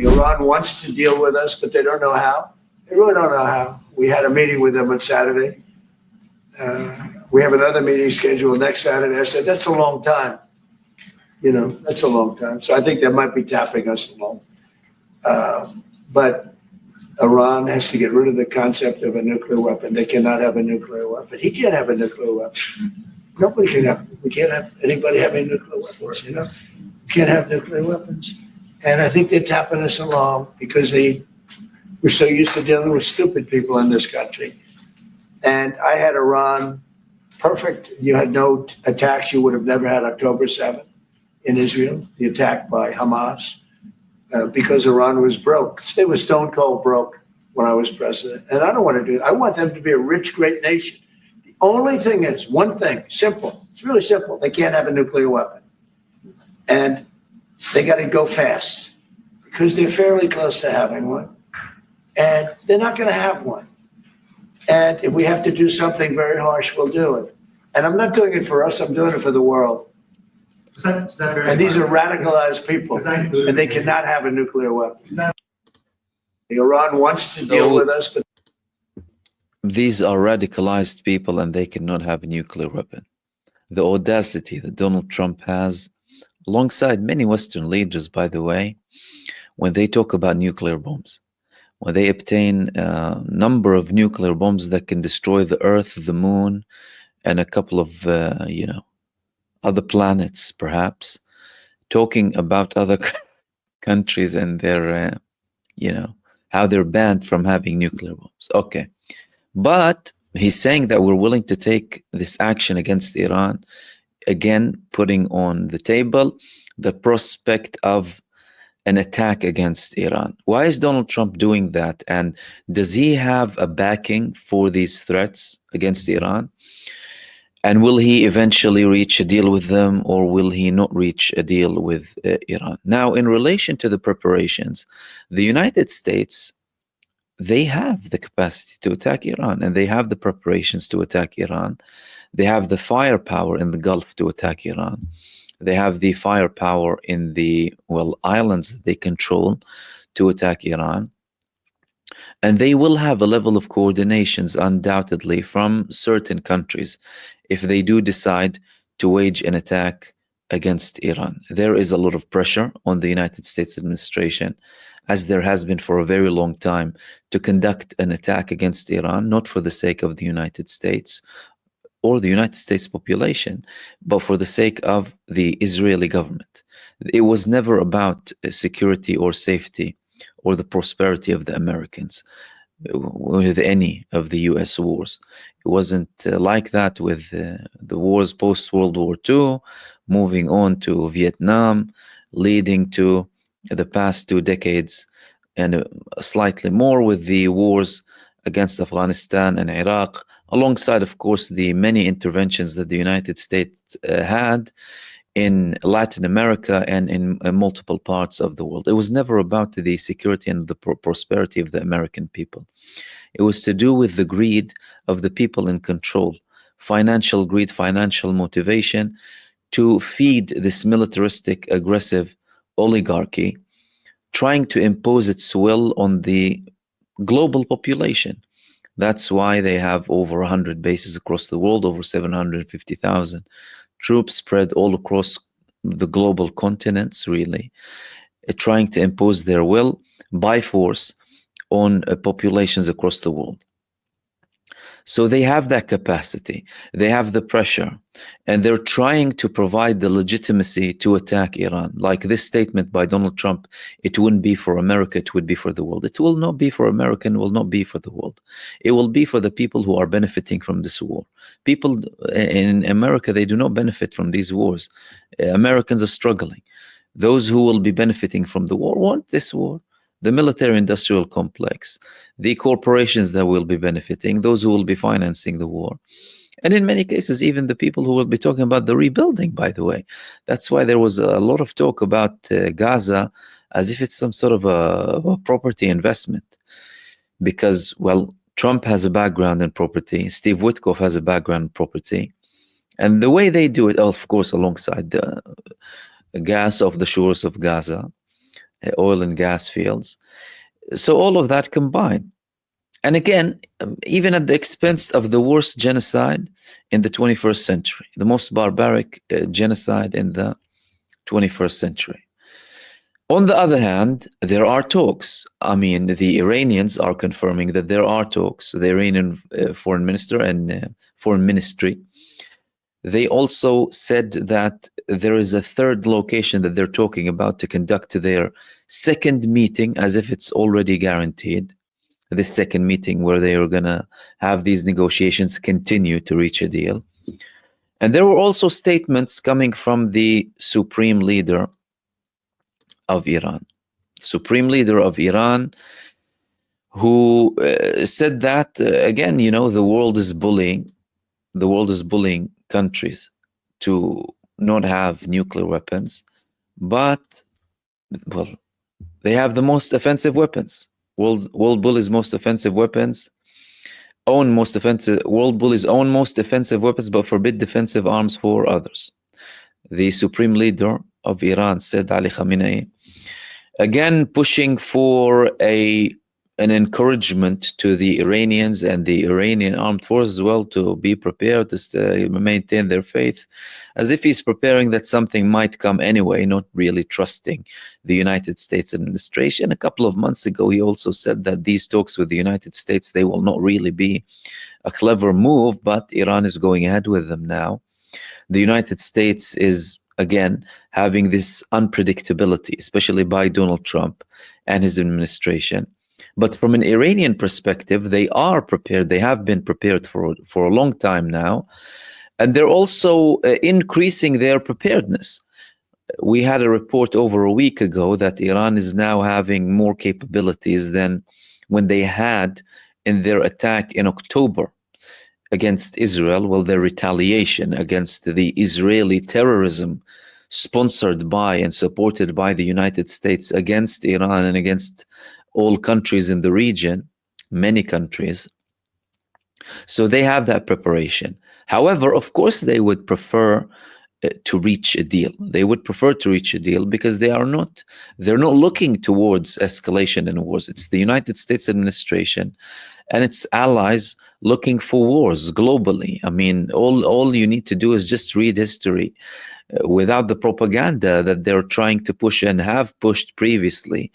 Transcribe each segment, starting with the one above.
Iran wants to deal with us, but they don't know how. They really don't know how. We had a meeting with them on Saturday. We have another meeting scheduled next Saturday. I said, that's a long time. You know, that's a long time. So I think they might be tapping us along. But Iran has to get rid of the concept of a nuclear weapon. They cannot have a nuclear weapon. He can't have a nuclear weapon. Nobody can have. We can't have anybody having nuclear weapons, you know? We can't have nuclear weapons. And I think they're tapping us along because we're so used to dealing with stupid people in this country. And I had Iran perfect. You had no attacks. You would have never had October 7th in Israel, the attack by Hamas, because Iran was broke. They were stone cold broke when I was president. And I don't want to do that. I want them to be a rich, great nation. The only thing is, one thing, simple. It's really simple. They can't have a nuclear weapon. And they got to go fast because they're fairly close to having one. And they're not going to have one. And if we have to do something very harsh, we'll do it. And I'm not doing it for us. I'm doing it for the world. And these are radicalized people, and they cannot have a nuclear weapon. Iran wants to deal with us, but these are radicalized people, and they cannot have a nuclear weapon. The audacity that Donald Trump has, alongside many Western leaders, by the way, when they talk about nuclear bombs, when they obtain a number of nuclear bombs that can destroy the Earth, the Moon, and a couple of, other planets, perhaps, talking about other countries and their, how they're banned from having nuclear bombs. Okay. But he's saying that we're willing to take this action against Iran, again, putting on the table the prospect of an attack against Iran. Why is Donald Trump doing that? And does he have a backing for these threats against Iran? And will he eventually reach a deal with them, or will he not reach a deal with Iran? Now, in relation to the preparations, the United States, they have the capacity to attack Iran, and they have the preparations to attack Iran. They have the firepower in the Gulf to attack Iran. They have the firepower in the, islands that they control to attack Iran. And they will have a level of coordinations, undoubtedly, from certain countries if they do decide to wage an attack against Iran. There is a lot of pressure on the United States administration, as there has been for a very long time, to conduct an attack against Iran, not for the sake of the United States or the United States population, but for the sake of the Israeli government. It was never about security or safety or the prosperity of the Americans with any of the US wars. It wasn't like that with the wars post-World War II, moving on to Vietnam, leading to the past 2 decades, and slightly more with the wars against Afghanistan and Iraq, alongside, of course, the many interventions that the United States had in Latin America and in multiple parts of the world. It was never about the security and the prosperity of the American people. It was to do with the greed of the people in control, financial greed, financial motivation to feed this militaristic, aggressive oligarchy, trying to impose its will on the global population. That's why they have over 100 bases across the world, over 750,000 troops spread all across the global continents, really, trying to impose their will by force on populations across the world. So they have that capacity, they have the pressure, and they're trying to provide the legitimacy to attack Iran. Like this statement by Donald Trump, it wouldn't be for America, it would be for the world. It will not be for America, and will not be for the world. It will be for the people who are benefiting from this war. People in America, they do not benefit from these wars. Americans are struggling. Those who will be benefiting from the war want this war. The military-industrial complex, the corporations that will be benefiting, those who will be financing the war. And in many cases, even the people who will be talking about the rebuilding, by the way. That's why there was a lot of talk about Gaza as if it's some sort of a property investment. Because, Trump has a background in property. Steve Witkoff has a background in property. And the way they do it, of course, alongside the gas off the shores of Gaza, oil and gas fields. So all of that combined. And again, even at the expense of the worst genocide in the 21st century, the most barbaric genocide in the 21st century. On the other hand, there are talks. I mean, the Iranians are confirming that there are talks. The Iranian foreign minister and foreign ministry, they also said that there is a third location that they're talking about to conduct their second meeting, as if it's already guaranteed. This second meeting where they are going to have these negotiations continue to reach a deal. And there were also statements coming from the supreme leader of Iran. Supreme leader of Iran, who said that, again, you know, the world is bullying countries to not have nuclear weapons, but, well, they have the most offensive weapons. World bullies most offensive weapons, world bullies own most offensive weapons, but forbid defensive arms for others. The supreme leader of Iran said, Ali Khamenei, again pushing for an encouragement to the Iranians and the Iranian armed forces as well to be prepared to maintain their faith, as if he's preparing that something might come anyway, not really trusting the United States administration. A couple of months ago, he also said that these talks with the United States, they will not really be a clever move, but Iran is going ahead with them now. The United States is, again, having this unpredictability, especially by Donald Trump and his administration. But from an Iranian perspective, they are prepared. They have been prepared for a long time now. And they're also increasing their preparedness. We had a report over a week ago that Iran is now having more capabilities than when they had in their attack in October against Israel. Well, their retaliation against the Israeli terrorism sponsored by and supported by the United States against Iran and against all countries in the region, many countries. So they have that preparation. However, of course, they would prefer to reach a deal. They would prefer to reach a deal because they're not looking towards escalation in wars. It's the United States administration and its allies looking for wars globally. I mean, all you need to do is just read history without the propaganda that they're trying to push and have pushed previously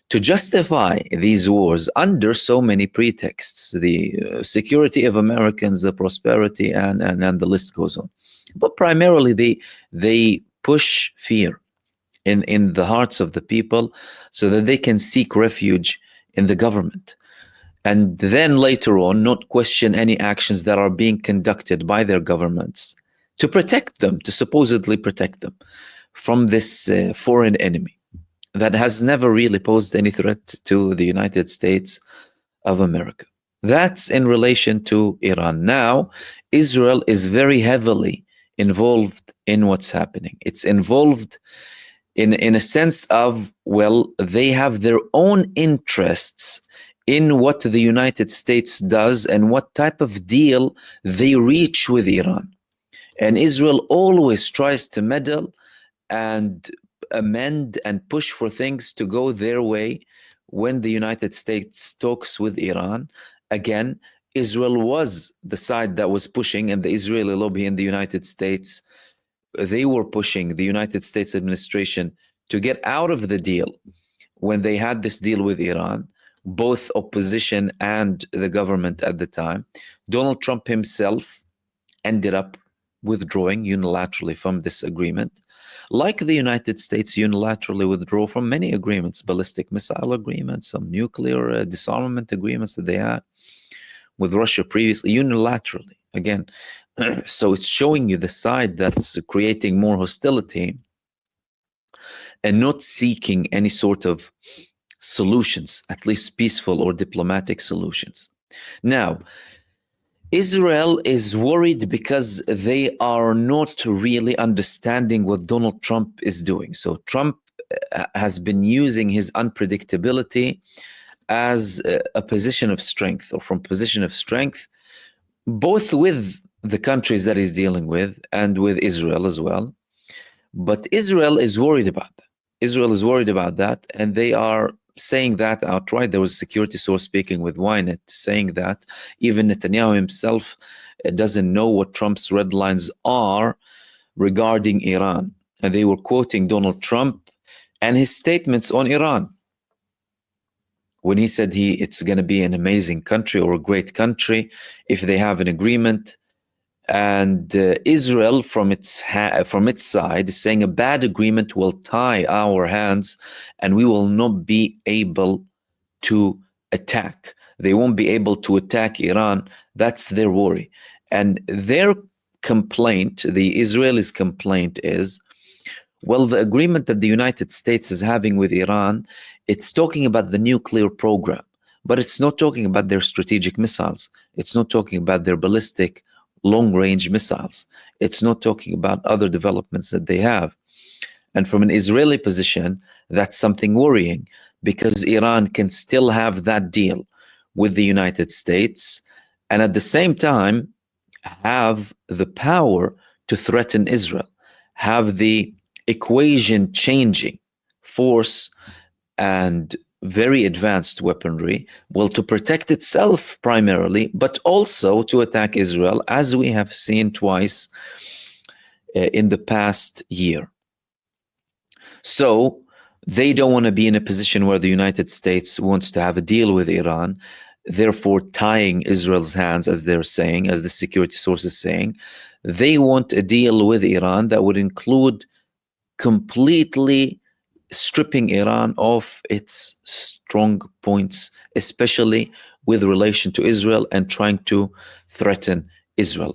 to justify these wars under so many pretexts, the security of Americans, the prosperity, and the list goes on. But primarily they push fear in the hearts of the people so that they can seek refuge in the government. And then later on, not question any actions that are being conducted by their governments to protect them, to supposedly protect them from this foreign enemy that has never really posed any threat to the United States of America. That's in relation to Iran. Now, Israel is very heavily involved in what's happening. It's involved in a sense of, well, they have their own interests in what the United States does and what type of deal they reach with Iran. And Israel always tries to meddle and amend and push for things to go their way when the United States talks with Iran. Again, Israel was the side that was pushing, and the Israeli lobby in the United States, they were pushing the United States administration to get out of the deal when they had this deal with Iran, both opposition and the government at the time. Donald Trump himself ended up withdrawing unilaterally from this agreement, like the United States unilaterally withdrew from many agreements, ballistic missile agreements, some nuclear disarmament agreements that they had with Russia previously, unilaterally. Again, so it's showing you the side that's creating more hostility and not seeking any sort of solutions, at least peaceful or diplomatic solutions. Now, Israel is worried because they are not really understanding what Donald Trump is doing. So Trump has been using his unpredictability as a position of strength, or from position of strength, both with the countries that he's dealing with and with Israel as well. But Israel is worried about that. Israel is worried about that, and they are saying that outright. There was a security source speaking with Ynet saying that even Netanyahu himself doesn't know what Trump's red lines are regarding Iran. And they were quoting Donald Trump and his statements on Iran when he said it's going to be an amazing country or a great country if they have an agreement. And Israel, from its side, is saying a bad agreement will tie our hands and we will not be able to attack. They won't be able to attack Iran. That's their worry. And their complaint, the Israelis' complaint is, well, the agreement that the United States is having with Iran, it's talking about the nuclear program, but it's not talking about their strategic missiles. It's not talking about their ballistic long-range missiles. It's not talking about other developments that they have. And from an Israeli position, that's something worrying, because Iran can still have that deal with the United States and at the same time have the power to threaten Israel, have the equation changing force and very advanced weaponry, well, to protect itself primarily, but also to attack Israel, as we have seen twice in the past year. So they don't want to be in a position where the United States wants to have a deal with Iran, therefore tying Israel's hands, as they're saying, as the security source is saying. They want a deal with Iran that would include completely stripping Iran of its strong points, especially with relation to Israel, and trying to threaten Israel.